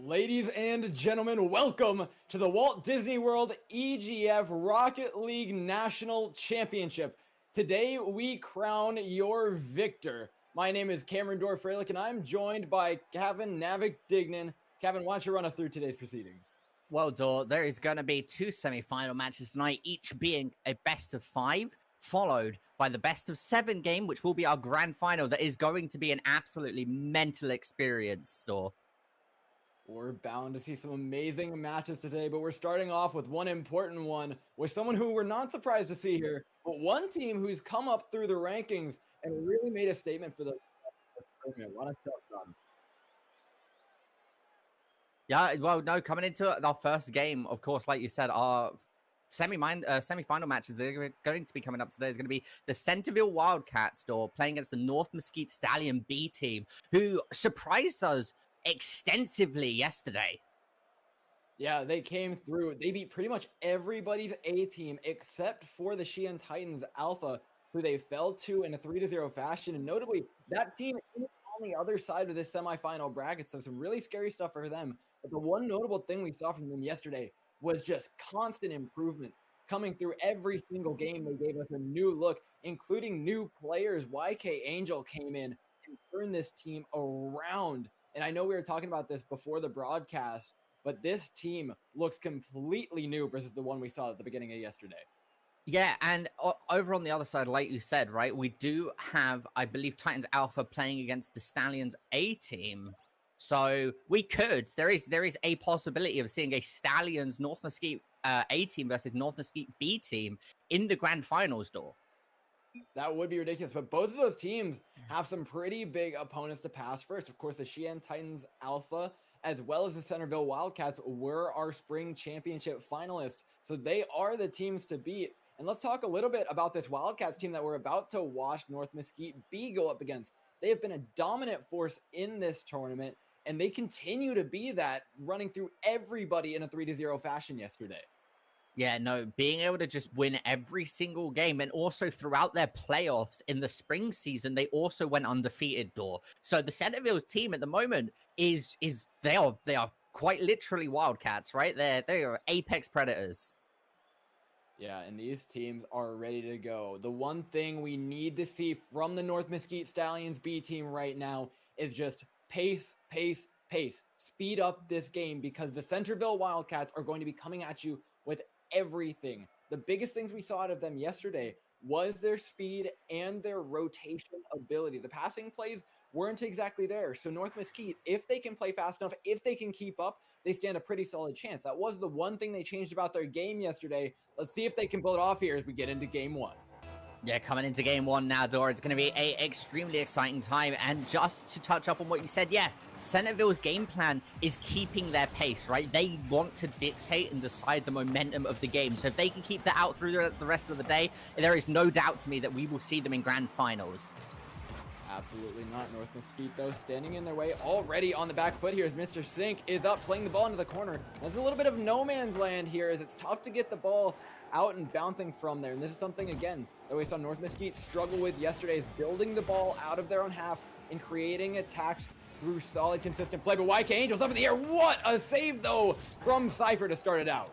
Ladies and gentlemen, welcome to the Walt Disney World EGF Rocket League National Championship. Today, we crown your victor. My name is Cameron Dorf-Freilich, and I'm joined by Kevin Navik-Dignan. Kevin, why don't you run us through today's proceedings? Well, Dor, there is going to be two semi-final matches tonight, each being a best of 5, followed by the best of 7 game, which will be our grand final. That is going to be an absolutely mental experience, Dor. We're bound to see some amazing matches today, but we're starting off with one important one with someone who we're not surprised to see here, but one team who's come up through the rankings and really made a statement for the tournament. Why don't you tell us? Yeah, well, no, coming into our first game, of course, like you said, our semi-final matches that are going to be coming up today is going to be the Centerville Wildcats, Dor, playing against the North Mesquite Stallion B team, who surprised us extensively yesterday. Yeah, they came through. They beat pretty much everybody's A team except for the Sheehan Titans Alpha, who they fell to in a 3-0 fashion. And notably, that team is on the other side of this semifinal bracket, so some really scary stuff for them. But the one notable thing we saw from them yesterday was just constant improvement coming through every single game. They gave us a new look, including new players. YK Angel came in and turned this team around. And I know we were talking about this before the broadcast, but this team looks completely new versus the one we saw at the beginning of yesterday. Yeah, and over on the other side, like you said, right, we do have, I believe, Titans Alpha playing against the Stallions A team. So there is a possibility of seeing a Stallions North Mesquite A team versus North Mesquite B team in the grand finals, Dor. That would be ridiculous, but both of those teams have some pretty big opponents to pass first. Of course, the Sheehan Titans Alpha, as well as the Centerville Wildcats, were our spring championship finalists, so they are the teams to beat. And let's talk a little bit about this Wildcats team that we're about to watch North Mesquite B go up against. They have been a dominant force in this tournament, and they continue to be that, running through everybody in a 3-0 fashion yesterday. Yeah, no, being able to just win every single game, and also throughout their playoffs in the spring season, they also went undefeated, Dor. So the Centerville's team at the moment they are quite literally Wildcats, right? They are apex predators. Yeah, and these teams are ready to go. The one thing we need to see from the North Mesquite Stallions B team right now is just pace, pace, pace. Speed up this game, because the Centerville Wildcats are going to be coming at you with everything. The biggest things we saw out of them yesterday was their speed and their rotation ability. The passing plays weren't exactly there. So North Mesquite, if they can play fast enough, if they can keep up, they stand a pretty solid chance. That was the one thing they changed about their game yesterday. Let's see if they can pull it off here as we get into game one. Yeah, coming into game one now, Dora. It's going to be a extremely exciting time. And just to touch up on what you said, yeah, Centerville's game plan is keeping their pace, right? They want to dictate and decide the momentum of the game. So if they can keep that out through the rest of the day, there is no doubt to me that we will see them in grand finals. Absolutely not. North Mesquite, though, standing in their way already on the back foot here as Mr. Sink is up, playing the ball into the corner. There's a little bit of no man's land here as it's tough to get the ball out and bouncing from there. And this is something, again, that we saw North Mesquite struggle with yesterday, is building the ball out of their own half and creating attacks through solid, consistent play. But YK Angels up in the air. What a save, though, from Cypher to start it out.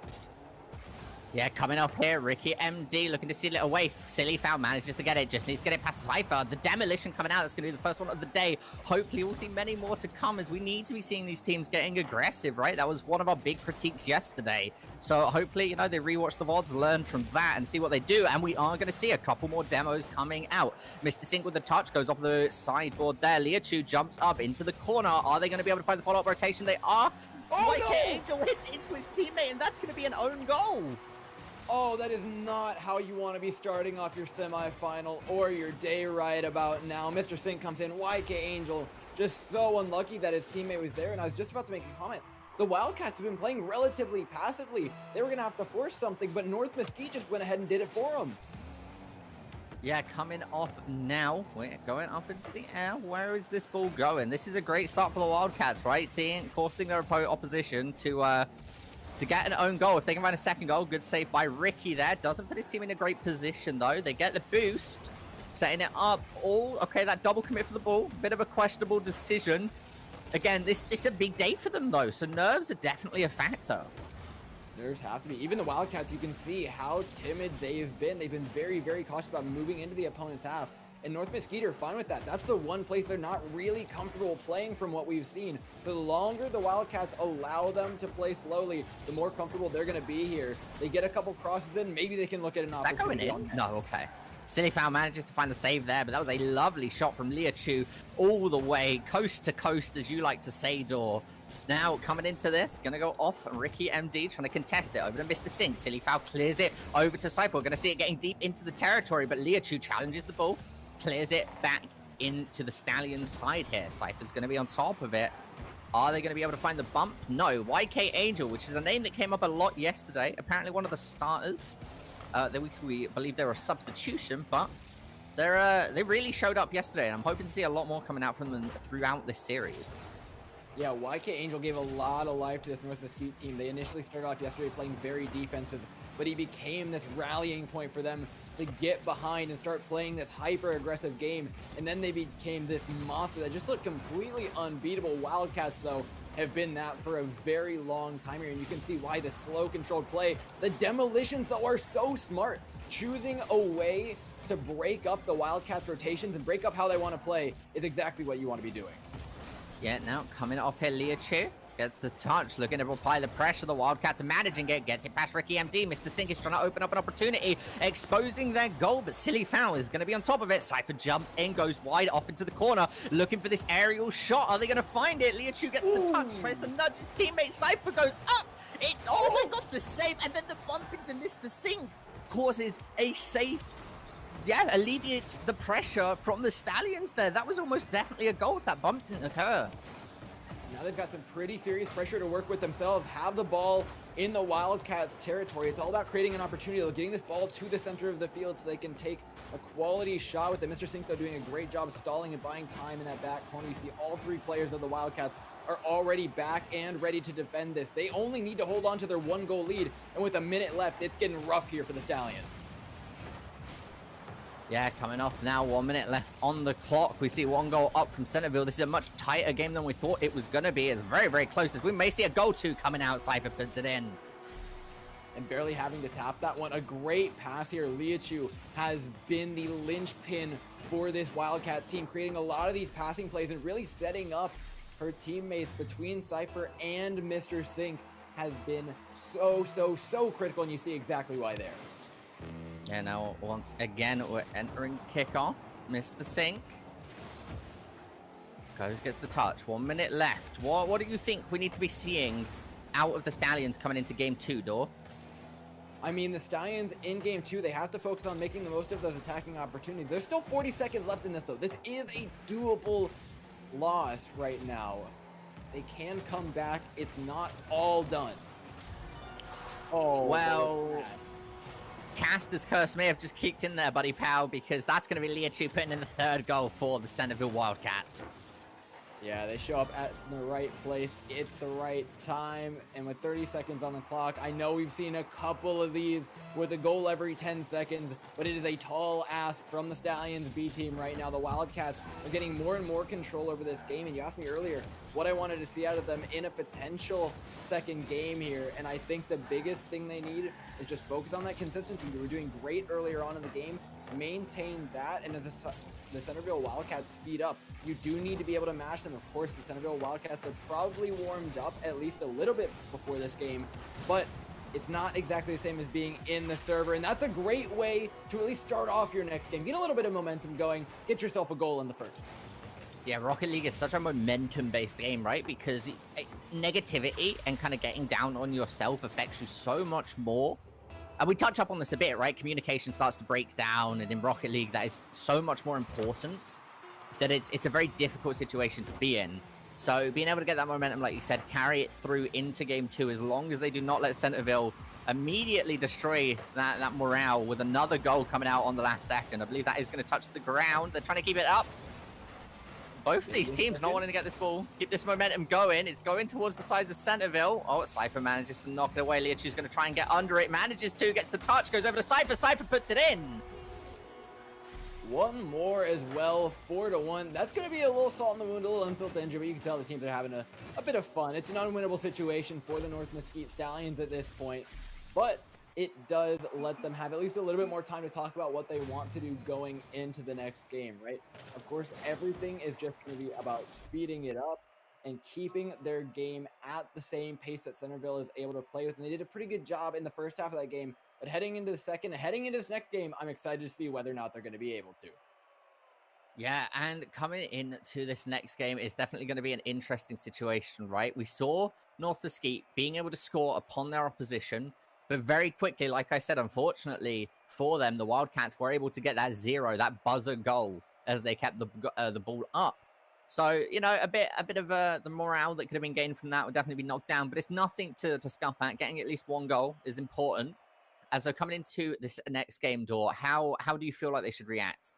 Yeah, coming up here, Ricky MD looking to seal it away. Silly Foul manages to get it, just needs to get it past Cypher. The demolition coming out, that's going to be the first one of the day. Hopefully we'll see many more to come, as we need to be seeing these teams getting aggressive, right? That was one of our big critiques yesterday. So hopefully, you know, they rewatch the VODs, learn from that and see what they do. And we are going to see a couple more demos coming out. Mr. Sink with the touch goes off the sideboard there. Liachu jumps up into the corner. Are they going to be able to find the follow-up rotation? They are. Oh, YK no! Angel hits into his teammate, and that's going to be an own goal. Oh, that is not how you want to be starting off your semifinal or your day right about now. Mr. Sink comes in. YK Angel just so unlucky that his teammate was there. And I was just about to make a comment. The Wildcats have been playing relatively passively. They were going to have to force something, but North Mesquite just went ahead and did it for them. Yeah, coming off now. We're going up into the air. Where is this ball going? This is a great start for the Wildcats, right? Forcing their opposition to get an own goal. If they can find a second goal, good save by Ricky there. Doesn't put his team in a great position, though. They get the boost, setting it up. Okay, that double commit for the ball. Bit of a questionable decision. Again, this is a big day for them, though, so nerves are definitely a factor. Nerves have to be. Even the Wildcats, you can see how timid they've been. They've been very, very cautious about moving into the opponent's half. And North Mesquite are fine with that. That's the one place they're not really comfortable playing from what we've seen. The longer the Wildcats allow them to play slowly, the more comfortable they're going to be here. They get a couple crosses in, maybe they can look at an opportunity. Is that going in? No, okay. Silly Foul manages to find the save there, but that was a lovely shot from Liachu all the way, coast to coast, as you like to say, Dor. Now, coming into this, going to go off Ricky MD, trying to contest it over to Mr. Singh. Silly Foul clears it over to Cypher. We're going to see it getting deep into the territory, but Liachu challenges the ball, clears it back into the Stallions side here. Cypher's going to be on top of it. Are they going to be able to find the bump? No. YK Angel, which is a name that came up a lot yesterday. Apparently one of the starters. We believe they're a substitution, but they really showed up yesterday. And I'm hoping to see a lot more coming out from them throughout this series. Yeah, YK Angel gave a lot of life to this North Mesquite team. They initially started off yesterday playing very defensive, but he became this rallying point for them to get behind and start playing this hyper-aggressive game. And then they became this monster that just looked completely unbeatable. Wildcats, though, have been that for a very long time here, and you can see why the slow, controlled play. The demolitions, though, are so smart. Choosing a way to break up the Wildcats' rotations and break up how they want to play is exactly what you want to be doing. Yeah, now coming off here, Liachu gets the touch, looking to apply the pressure. The Wildcats are managing it, gets it past Ricky MD. Mr. Sink is trying to open up an opportunity, exposing their goal, but Silly Foul is going to be on top of it. Cypher jumps in, goes wide off into the corner, looking for this aerial shot. Are they going to find it? Liachu gets the touch, tries to nudge his teammate. Cypher goes up. Oh my god, the save, and then the bump into Mr. Sink causes a safe. Yeah, alleviates the pressure from the Stallions there. That was almost definitely a goal if that bump didn't occur. Now they've got some pretty serious pressure to work with themselves. Have the ball in the Wildcats' territory. It's all about creating an opportunity, getting this ball to the center of the field so they can take a quality shot with it. Mr. Sink, though, doing a great job stalling and buying time in that back corner. You see all three players of the Wildcats are already back and ready to defend this. They only need to hold on to their 1-goal lead, and with a minute left, it's getting rough here for the Stallions. Yeah, coming off now, 1 minute left on the clock. We see one goal up from Centerville. This is a much tighter game than we thought it was going to be. It's very, very close. As we may see a goal two coming out. Cypher puts it in. And barely having to tap that one. A great pass here. Liachu has been the linchpin for this Wildcats team, creating a lot of these passing plays and really setting up her teammates between Cypher and Mr. Sink has been so critical, and you see exactly why there. Yeah, now once again, we're entering kickoff. Mr. Sink Gets the touch. 1 minute left. What do you think we need to be seeing out of the Stallions coming into game 2, Door? I mean, the Stallions in game 2, they have to focus on making the most of those attacking opportunities. There's still 40 seconds left in this, though. This is a doable loss right now. They can come back. It's not all done. Oh, well, Caster's curse may have just kicked in there, buddy pal, because that's going to be Liachu putting in the 3rd goal for the Centerville Wildcats. Yeah, they show up at the right place at the right time, and with 30 seconds on the clock, I know we've seen a couple of these with a goal every 10 seconds, but it is a tall ask from the Stallions B team right now. The Wildcats are getting more and more control over this game, and you asked me earlier what I wanted to see out of them in a potential second game here, and I think the biggest thing they need is just focus on that consistency. They were doing great earlier on in the game. Maintain that, and as the Centerville Wildcats speed up, you do need to be able to match them. Of course, the Centerville Wildcats are probably warmed up at least a little bit before this game, but it's not exactly the same as being in the server, and that's a great way to at least start off your next game. Get a little bit of momentum going, get yourself a goal in the first. Yeah, Rocket League is such a momentum-based game, right? Because negativity and kind of getting down on yourself affects you so much more. And we touch up on this a bit, right? Communication starts to break down, and in Rocket League, that is so much more important that it's a very difficult situation to be in. So being able to get that momentum, like you said, carry it through into game 2, as long as they do not let Centerville immediately destroy that morale with another goal coming out on the last second. I believe that is going to touch the ground. They're trying to keep it up. Both of these teams not wanting to get this ball, keep this momentum going. It's going towards the sides of Centerville. Oh, Cypher manages to knock it away. Liachu's going to try and get under it. Manages to, gets the touch, goes over to Cypher. Cypher puts it in. One more as well, 4-1. That's going to be a little salt in the wound, a little insult to injury, but you can tell the teams are having a bit of fun. It's an unwinnable situation for the North Mesquite Stallions at this point, but it does let them have at least a little bit more time to talk about what they want to do going into the next game, right? Of course, everything is just going to be about speeding it up and keeping their game at the same pace that Centerville is able to play with. And they did a pretty good job in the first half of that game. But heading into the second, heading into this next game, I'm excited to see whether or not they're going to be able to. Yeah, and coming into this next game is definitely going to be an interesting situation, right? We saw North Mesquite being able to score upon their opposition, but very quickly, like I said, unfortunately for them, the Wildcats were able to get that 0, that buzzer goal, as they kept the ball up. So, you know, a bit of the morale that could have been gained from that would definitely be knocked down, but it's nothing to scuff at. Getting at least 1 goal is important. And so coming into this next game, Door, how do you feel like they should react?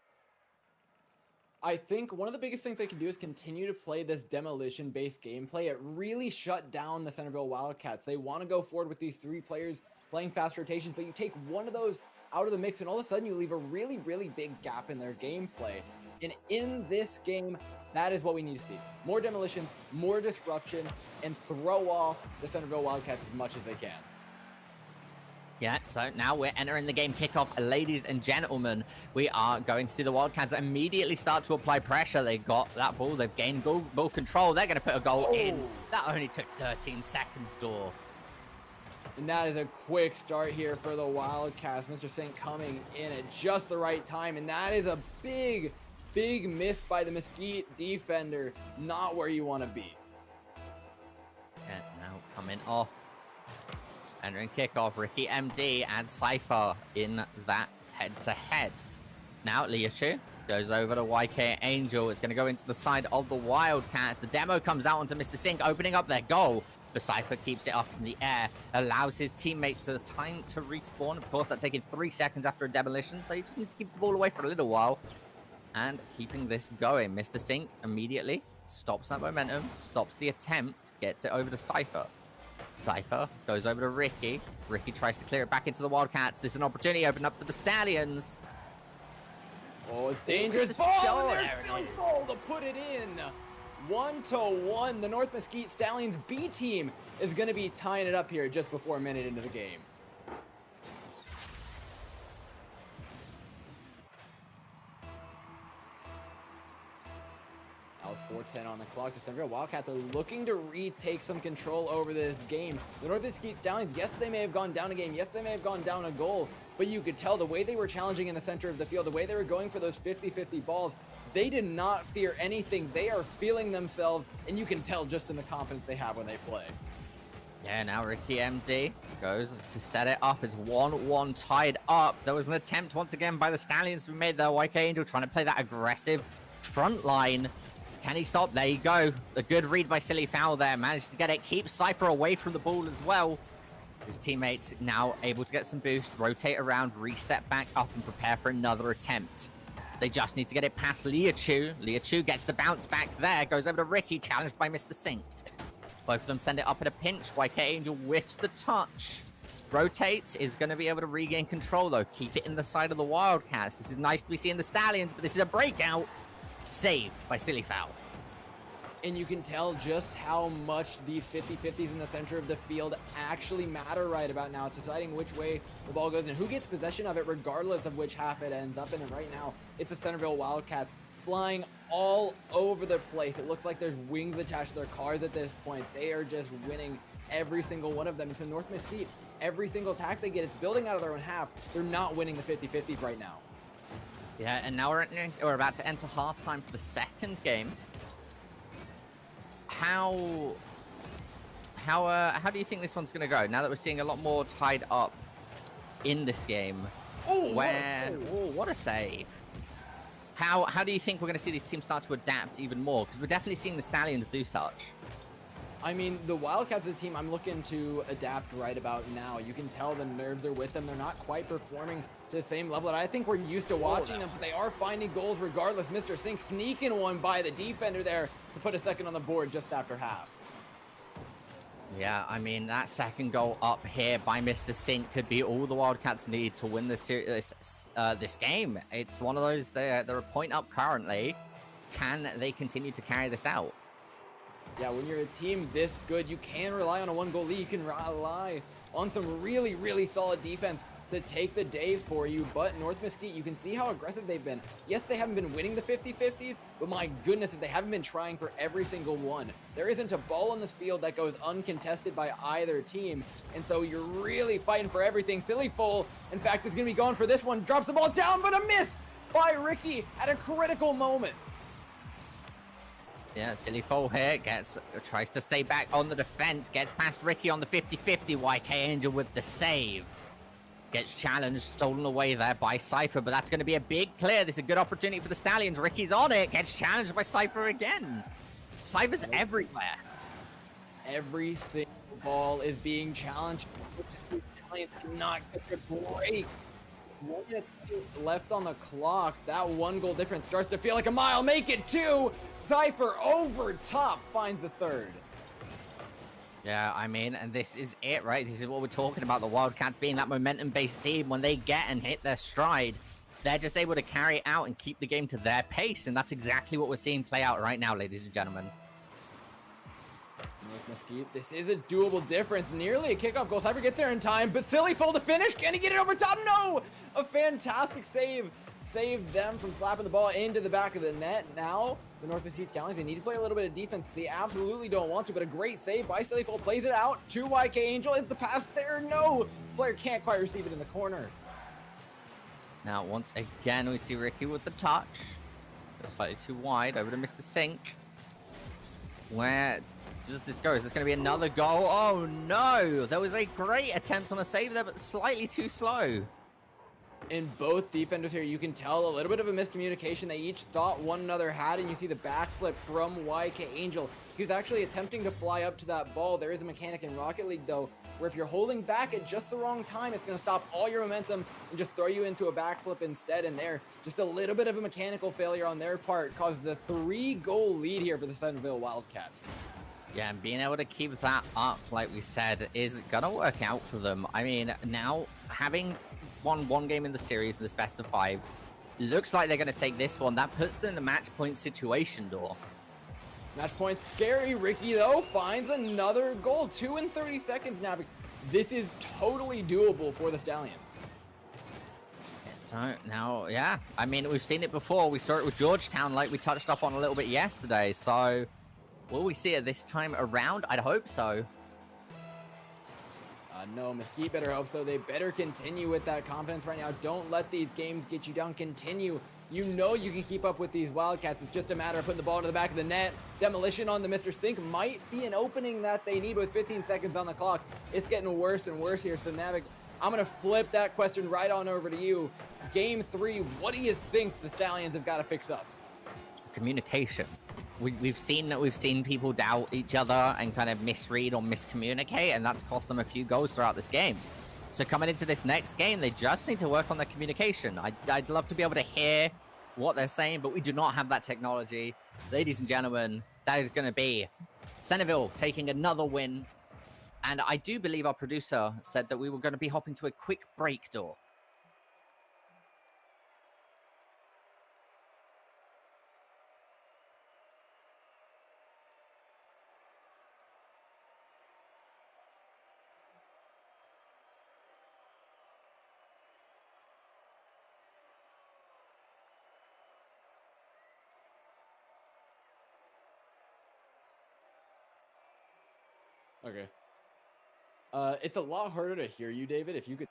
I think one of the biggest things they can do is continue to play this demolition-based gameplay. It really shut down the Centerville Wildcats. They want to go forward with these 3 players playing fast rotations, but you take one of those out of the mix, and all of a sudden you leave a really, really big gap in their gameplay. And in this game, that is what we need to see. More demolitions, more disruption, and throw off the Centerville Wildcats as much as they can. Yeah, so now we're entering the game kickoff. Ladies and gentlemen, we are going to see the Wildcats immediately start to apply pressure. They got that ball. They've gained ball control. They're going to put a goal in. That only took 13 seconds, Door. And that is a quick start here for the Wildcats. Mr. Sink coming in at just the right time. And that is a big, big miss by the Mesquite defender. Not where you want to be. And now coming off. Entering kickoff, Ricky MD and Cypher in that head-to-head. Now Liachu goes over to YK Angel. It's going to go into the side of the Wildcats. The demo comes out onto Mr. Sink, opening up their goal. But Cypher keeps it up in the air, allows his teammates the time to respawn. Of course, that's taking 3 seconds after a demolition, so you just need to keep the ball away for a little while. And keeping this going, Mr. Sink immediately stops that momentum, stops the attempt, gets it over to Cypher. Cypher goes over to Ricky. Ricky tries to clear it back into the Wildcats. This is an opportunity open up for the Stallions. Oh, it's dangerous. Ball, and there's still goal to put it in. 1-1. The North Mesquite Stallions B team is going to be tying it up here just before a minute into the game. Now 4:10 on the clock. The Centerville Wildcats are looking to retake some control over this game. The North Mesquite Stallions, yes, they may have gone down a game. Yes, they may have gone down a goal. But you could tell the way they were challenging in the center of the field, the way they were going for those 50-50 balls, They did not fear anything. They are feeling themselves, and you can tell just in the confidence they have when they play. Yeah, now Ricky MD goes to set it up. It's 1-1 tied up. There was an attempt once again by the Stallions to be made there. YK Angel trying to play that aggressive front line. Can he stop? There you go. A good read by Silly Fowl there. Managed to get it. Keep Cypher away from the ball as well. His teammates now able to get some boost, rotate around, reset back up, and prepare for another attempt. They just need to get it past Liachu. Liachu gets the bounce back there. Goes over to Ricky, challenged by Mr. Sink. Both of them send it up at a pinch. YK Angel whiffs the touch. Rotates, is going to be able to regain control, though. Keep it in the side of the Wildcats. This is nice to be seeing the Stallions, but this is a breakout. Saved by Silly Fowl. And you can tell just how much these 50-50s in the center of the field actually matter right about now. It's deciding which way the ball goes and who gets possession of it, regardless of which half it ends up in. And right now, it's the Centerville Wildcats flying all over the place. It looks like there's wings attached to their cars at this point. They are just winning every single one of them. It's in North Mesquite. Every single attack they get, it's building out of their own half. They're not winning the 50-50s right now. Yeah, and now we're about to enter halftime for the second game. How do you think this one's going to go? Now that we're seeing a lot more tied up in this game. Oh, what a save. How do you think we're going to see these teams start to adapt even more? Because we're definitely seeing the Stallions do such. I mean, the Wildcats are the team I'm looking to adapt right about now. You can tell the nerves are with them. They're not quite performing to the same level that I think we're used to watching them, but they are finding goals regardless. Mr. Sink sneaking one by the defender there to put a second on the board just after half. Yeah, I mean, that second goal up here by Mr. Sink could be all the Wildcats need to win this game. It's one of those, they're a point up currently. Can they continue to carry this out? Yeah, when you're a team this good, you can rely on a one-goal lead. You can rely on some really, really solid defense to take the day for you. But North Mesquite, you can see how aggressive they've been. Yes, they haven't been winning the 50-50s, but my goodness, if they haven't been trying for every single one. There isn't a ball on this field that goes uncontested by either team. And so you're really fighting for everything. Silly Fowl, in fact, is going to be going for this one. Drops the ball down, but a miss by Ricky at a critical moment. Yeah, Silly Fowl here tries to stay back on the defense, gets past Ricky on the 50-50. YK Angel with the save. Gets challenged, stolen away there by Cypher, but that's going to be a big clear. This is a good opportunity for the Stallions. Ricky's on it, gets challenged by Cypher again. Cypher's everywhere. Every single ball is being challenged. The Stallions cannot get a break. 1 minute left on the clock. That one goal difference starts to feel like a mile. Make it two. Cypher over top finds the third. Yeah, I mean, and this is it, right? This is what we're talking about. The Wildcats being that momentum-based team. When they get and hit their stride, they're just able to carry it out and keep the game to their pace. And that's exactly what we're seeing play out right now, ladies and gentlemen. This is a doable difference. Nearly a kickoff goal. Cypher gets there in time, but Silly Fowl to finish. Can he get it over top? No! A fantastic save. Saved them from slapping the ball into the back of the net. Now, the North Mesquite Stallions, they need to play a little bit of defense. They absolutely don't want to, but a great save by Silly Fowl. Plays it out to YK Angel. Is the pass there? No! Player can't quite receive it in the corner. Now, once again, we see Ricky with the touch. Slightly too wide. Over to Mr. Sink. Where does this go? Is this going to be another goal? Oh, no! There was a great attempt on a save there, but slightly too slow. In both defenders here, you can tell a little bit of a miscommunication. They each thought one another had, and you see the backflip from YK Angel. He was actually attempting to fly up to that ball. There is a mechanic in Rocket League, though, where if you're holding back at just the wrong time, it's going to stop all your momentum and just throw you into a backflip instead. And there, just a little bit of a mechanical failure on their part causes a 3-goal lead here for the Centerville Wildcats. Yeah, and being able to keep that up, like we said, is going to work out for them. I mean, now having won one game in the series, this best of 5, looks like they're going to take this one. That puts them in the match point situation door. Match point scary. Ricky, though, finds another goal. 2 in 30 seconds now. This is totally doable for the Stallions. So now, yeah, I mean, we've seen it before. We saw it with Georgetown, like we touched up on a little bit yesterday. So will we see it this time around? I'd hope so. No, Mesquite better hope so. They better continue with that confidence right now. Don't let these games get you down. Continue You know you can keep up with these Wildcats. It's just a matter of putting the ball to the back of the net. Demolition on the Mr. Sink might be an opening that they need with 15 seconds on the clock. It's getting worse and worse here. So Navik, I'm going to flip that question right on over to you. Game 3, what do you think the Stallions have got to fix up? Communication. We've seen people doubt each other and kind of misread or miscommunicate, and that's cost them a few goals throughout this game. So coming into this next game, they just need to work on their communication. I'd love to be able to hear what they're saying, but we do not have that technology. Ladies and gentlemen, that is going to be Centerville taking another win. And I do believe our producer said that we were going to be hopping to a quick break door. Okay. It's a lot harder to hear you, David, if you could